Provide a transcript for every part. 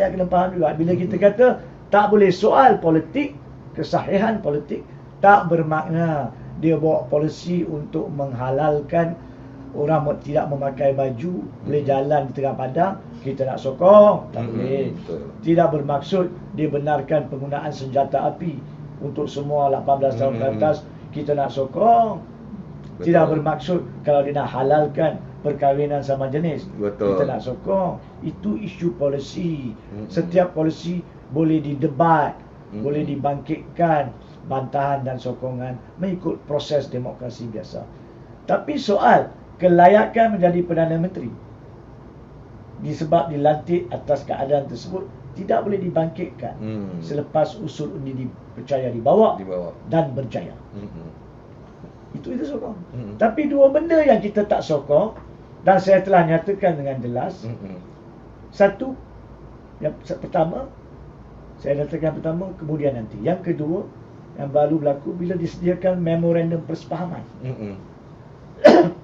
rakyat kena faham juga. Bila kita kata tak boleh soal politik, kesahihan politik, tak bermakna dia bawa polisi untuk menghalalkan orang tidak memakai baju boleh jalan di tengah padang, kita nak sokong, tak boleh. Tidak bermaksud dia benarkan penggunaan senjata api untuk semua 18 tahun ke atas, kita nak sokong. Tidak bermaksud kalau dia nak halalkan perkahwinan sama jenis, kita nak sokong. Itu isu polisi. Setiap polisi boleh didebat, boleh dibangkitkan bantahan dan sokongan mengikut proses demokrasi biasa. Tapi soal kelayakan menjadi Perdana Menteri disebab dilantik atas keadaan tersebut tidak boleh dibangkitkan selepas usul undi dipercaya dibawa dan berjaya. Itu kita sokong. Tapi dua benda yang kita tak sokong dan saya telah nyatakan dengan jelas. Satu, yang pertama saya nyatakan pertama, kemudian nanti. Yang kedua yang baru berlaku bila disediakan memorandum persefahaman.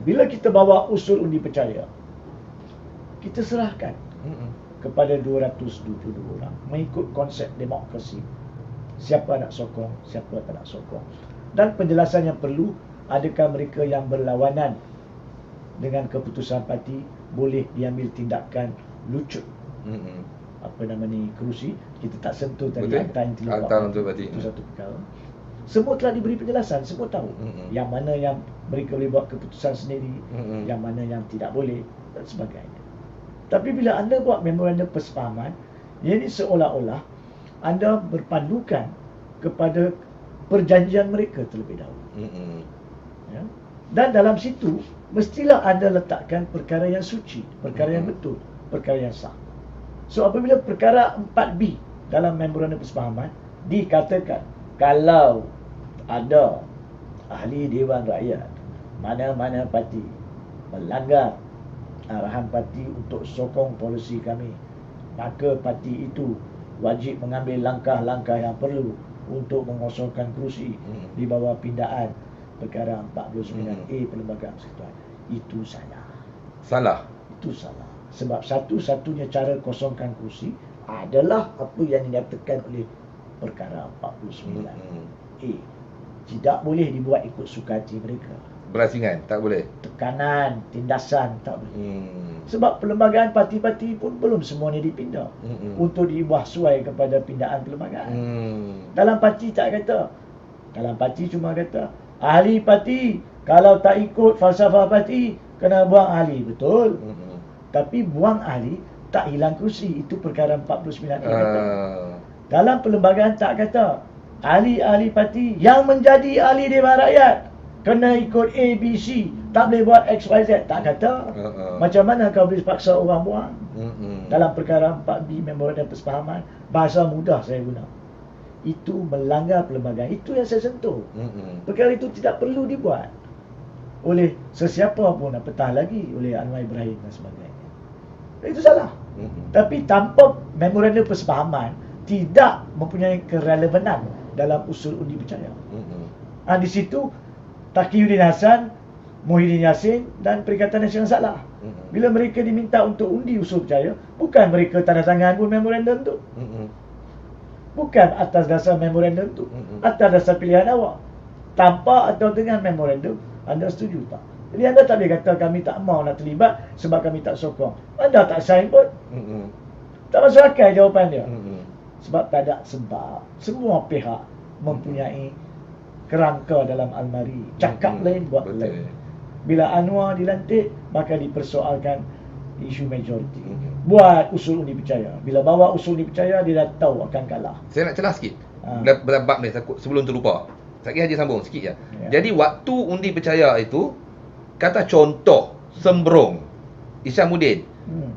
Bila kita bawa usul undi percaya, kita serahkan kepada 272 orang mengikut konsep demokrasi. Siapa nak sokong, siapa tak nak sokong. Dan penjelasan yang perlu, adakah mereka yang berlawanan dengan keputusan parti boleh diambil tindakan lucut. Apa nama ni, kerusi, kita tak sentuh tadi hantar untuk parti. Itu satu perkara. Semua telah diberi penjelasan, semua tahu yang mana yang mereka boleh buat keputusan sendiri, yang mana yang tidak boleh dan sebagainya. Tapi bila anda buat memorandum persefahaman, ini seolah-olah anda berpandukan kepada perjanjian mereka terlebih dahulu. Ya? Dan dalam situ mestilah anda letakkan perkara yang suci, perkara yang betul, perkara yang sah. So apabila perkara 4B dalam memorandum persefahaman dikatakan kalau ada ahli Dewan Rakyat mana-mana parti melanggar arahan parti untuk sokong polisi kami, maka parti itu wajib mengambil langkah-langkah yang perlu untuk mengosongkan kerusi di bawah pindaan perkara 49A Perlembagaan Persekutuan. Itu salah. Itu salah. Sebab satu-satunya cara kosongkan kerusi adalah apa yang dinyatakan oleh perkara 49A. Tidak boleh dibuat ikut sukati mereka. Berasingan, tak boleh. Tekanan, tindasan, tak boleh. Sebab perlembagaan parti-parti pun belum semuanya dipindah untuk diubah suai kepada pindaan perlembagaan. Dalam parti tak kata. Dalam parti cuma kata ahli parti kalau tak ikut falsafah parti kena buang ahli. Betul. Tapi buang ahli tak hilang kerusi. Itu perkara 49A kata. Dalam perlembagaan tak kata ahli-ahli parti yang menjadi ahli Dewan Rakyat kena ikut A, B, C, tak boleh buat X, Y, Z. Tak kata. Macam mana kau boleh paksa orang buang? Dalam perkara 4B memorandum persefahaman, bahasa mudah saya guna, itu melanggar perlembagaan. Itu yang saya sentuh. Perkara itu tidak perlu dibuat oleh sesiapa pun, apatah lagi oleh Anwar Ibrahim dan sebagainya. Itu salah. Tapi tanpa memorandum persefahaman tidak mempunyai kerelevanan dalam usul undi percaya. Di situ Taqiyuddin Hasan, Muhyiddin Yassin dan Perikatan Nasional salah. Bila mereka diminta untuk undi usul percaya, bukan mereka tanda tangan pun memorandum tu. Bukan atas dasar memorandum tu, atas dasar pilihan awak. Tanpa atau dengan memorandum, anda setuju tak? Jadi anda tak boleh kata kami tak mahu nak terlibat sebab kami tak sokong. Anda tak sign pun. Tak masuk akal jawapan dia. Sebab tak ada sebab. Semua pihak mempunyai kerangka dalam almari. Cakap lain, buat lain. Bila Anwar dilantik, maka dipersoalkan isu majoriti. Buat usul undi percaya. Bila bawa usul undi percaya, dia dah tahu akan kalah. Saya nak celah sikit dalam bab ni, sebelum terlupa. Saya Haji sambung sikit je. Jadi waktu undi percaya itu, kata contoh Sembrong Isyamuddin,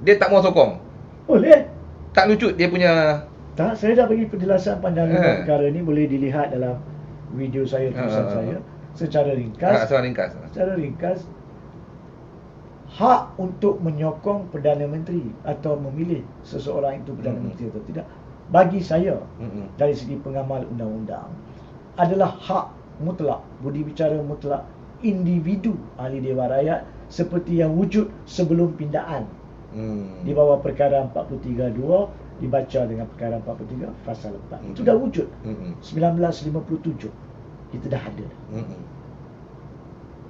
dia tak mau sokong. Boleh. Tak lucut dia punya. Tak, saya dah bagi penjelasan panjang perkara ni, boleh dilihat dalam video saya, tulisan saya secara ringkas. Secara ringkas, hak untuk menyokong Perdana Menteri atau memilih seseorang itu Perdana Menteri atau tidak, bagi saya dari segi pengamal undang-undang adalah hak mutlak, budi bicara mutlak individu ahli Dewan Rakyat seperti yang wujud sebelum pindaan di bawah perkara 43.2 dibaca dengan perkara 43 pasal 4. Itu dah wujud. 1957 kita dah ada.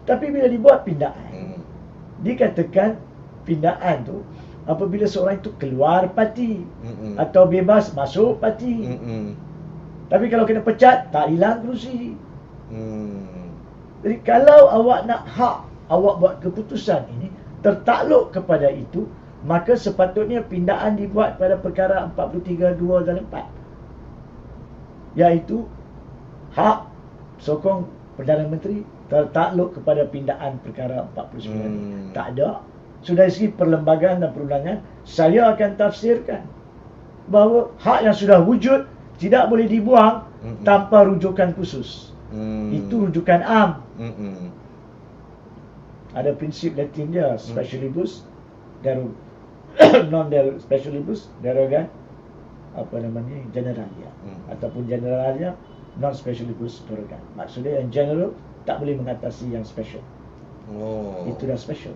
Tapi bila dibuat pindaan, dikatakan pindaan tu apabila seorang itu keluar parti atau bebas masuk parti. Tapi kalau kena pecat, tak hilang kerusi. Jadi kalau awak nak hak, awak buat keputusan ini tertakluk kepada itu, maka sepatutnya pindaan dibuat pada perkara 43, 2 dan 4. Iaitu hak sokong Perdana Menteri tertakluk kepada pindaan perkara 49. Tak ada. Sudah segi perlembagaan dan perundangan, saya akan tafsirkan bahawa hak yang sudah wujud tidak boleh dibuang tanpa rujukan khusus. Itu rujukan am. Ada prinsip Latin dia, specialibus non specialibus derogat generalia, ataupun generalia non specialibus derogat. Maksudnya yang general tak boleh mengatasi yang special. Itu dah special.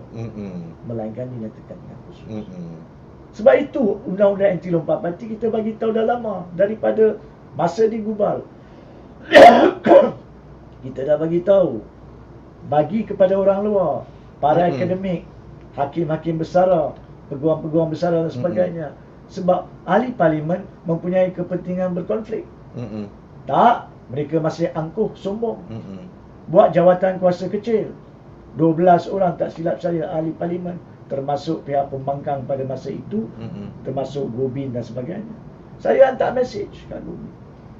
Melainkan dinyatakan yang khusus. Sebab itu undang-undang anti lompat parti kita bagi tahu dah lama, daripada masa digubal. Kita dah bagi tahu, bagi kepada orang luar, para akademik, hakim-hakim besar, peguam-peguam besar dan sebagainya. Sebab ahli parlimen mempunyai kepentingan berkonflik. Tak, mereka masih angkuh, sombong. Buat jawatan kuasa kecil. 12 orang tak silap saya ahli parlimen, termasuk pihak pembangkang pada masa itu, termasuk Gobin dan sebagainya. Saya hantar mesej kat Gobin.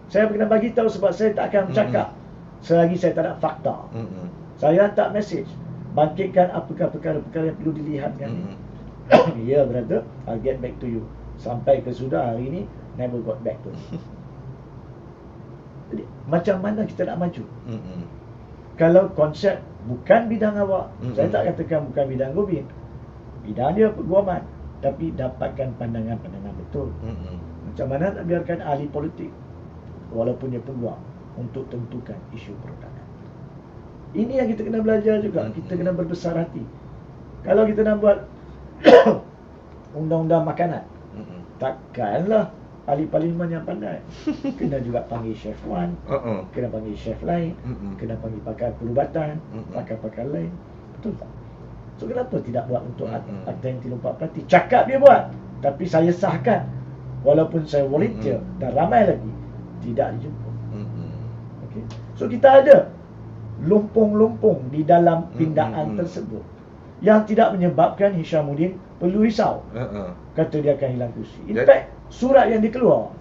Saya kena bagi tahu sebab saya tak akan bercakap selagi saya tak ada fakta. Saya hantar mesej, bangkitkan apakah perkara-perkara yang perlu dilihatkan. Ya, brother, I'll get back to you. Sampai ke sudah hari ini, never got back to me. Jadi, macam mana kita nak maju? Kalau konsep bukan bidang awak, saya tak katakan bukan bidang Gobin, bidang dia peguaman, tapi dapatkan pandangan-pandangan betul. Macam mana nak biarkan ahli politik, walaupun dia peguam, untuk tentukan isu perundangan. Ini yang kita kena belajar juga. Kita kena berbesar hati. Kalau kita nak buat undang-undang makanan, takkanlah ahli parlimen yang pandai. Kena juga panggil chef one, kena panggil chef lain, kena panggil pakar perubatan, pakar-pakar lain. Betul tak? So kenapa tidak buat untuk akta anti lompat parti? Cakap dia buat, tapi saya sahkan. Walaupun saya volunteer dan ramai lagi tidak dijemput. Okay. So kita ada lumpung-lumpung di dalam pindaan tersebut yang tidak menyebabkan Hishamuddin perlu risau. Kata dia akan hilang kursi. In fact, surat yang dikeluar,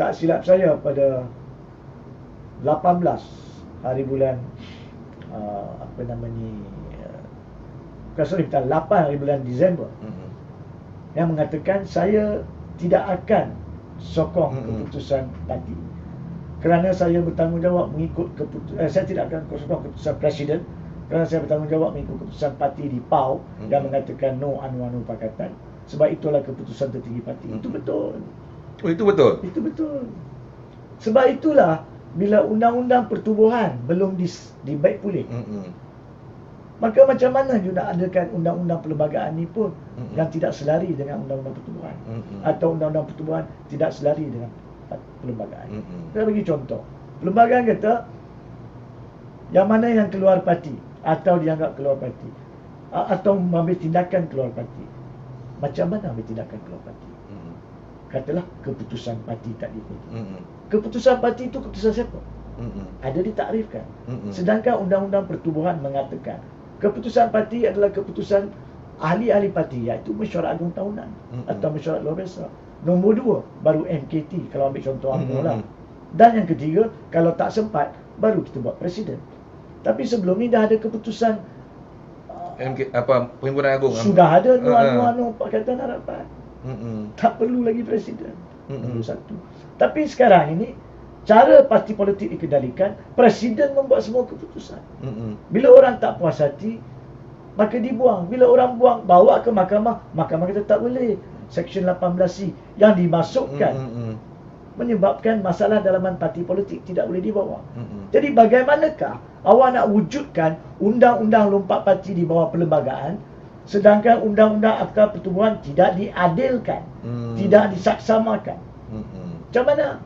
tak silap saya pada 18 hari bulan sorry, 8 hari bulan Disember, yang mengatakan saya tidak akan sokong keputusan parti kerana saya bertanggungjawab mengikut saya tidak akan sokong keputusan presiden kerana saya bertanggungjawab mengikut keputusan parti di PAU yang mengatakan no anu pakatan. Sebab itulah keputusan tertinggi parti. Itu betul. Oh, itu betul? Itu betul. Sebab itulah bila undang-undang pertubuhan belum dibaik pulih, maka macam mana you nak adakan undang-undang perlembagaan ni pun yang tidak selari dengan undang-undang pertubuhan, atau undang-undang pertubuhan tidak selari dengan perlembagaan. Saya bagi contoh. Perlembagaan kata yang mana yang keluar parti atau dianggap keluar parti atau mengambil tindakan keluar parti. Macam mana ambil tindakan keluar parti? Katalah keputusan parti tak diikuti. Keputusan parti itu keputusan siapa? Ada ditakrifkan. Sedangkan undang-undang pertubuhan mengatakan keputusan parti adalah keputusan ahli-ahli parti, iaitu mesyuarat agung tahunan atau mesyuarat luar biasa. Nombor 2 baru MKT, kalau ambil contoh UMNO lah. Dan yang ketiga, kalau tak sempat, baru kita buat presiden. Tapi sebelum ni dah ada keputusan Perhimpunan Agung sudah ada anu Pakatan Harapan. Tak perlu lagi presiden. Nombor 1. Tapi sekarang ini cara parti politik dikendalikan, presiden membuat semua keputusan. Bila orang tak puas hati, maka dibuang. Bila orang buang, bawa ke mahkamah, mahkamah kata tak boleh. Seksyen 18C yang dimasukkan menyebabkan masalah dalaman parti politik tidak boleh dibawa. Jadi bagaimanakah awak nak wujudkan undang-undang lompat parti di bawah perlembagaan Sedangkan undang-undang Akta Pertubuhan tidak diadilkan, tidak disaksamakan. Macam mana?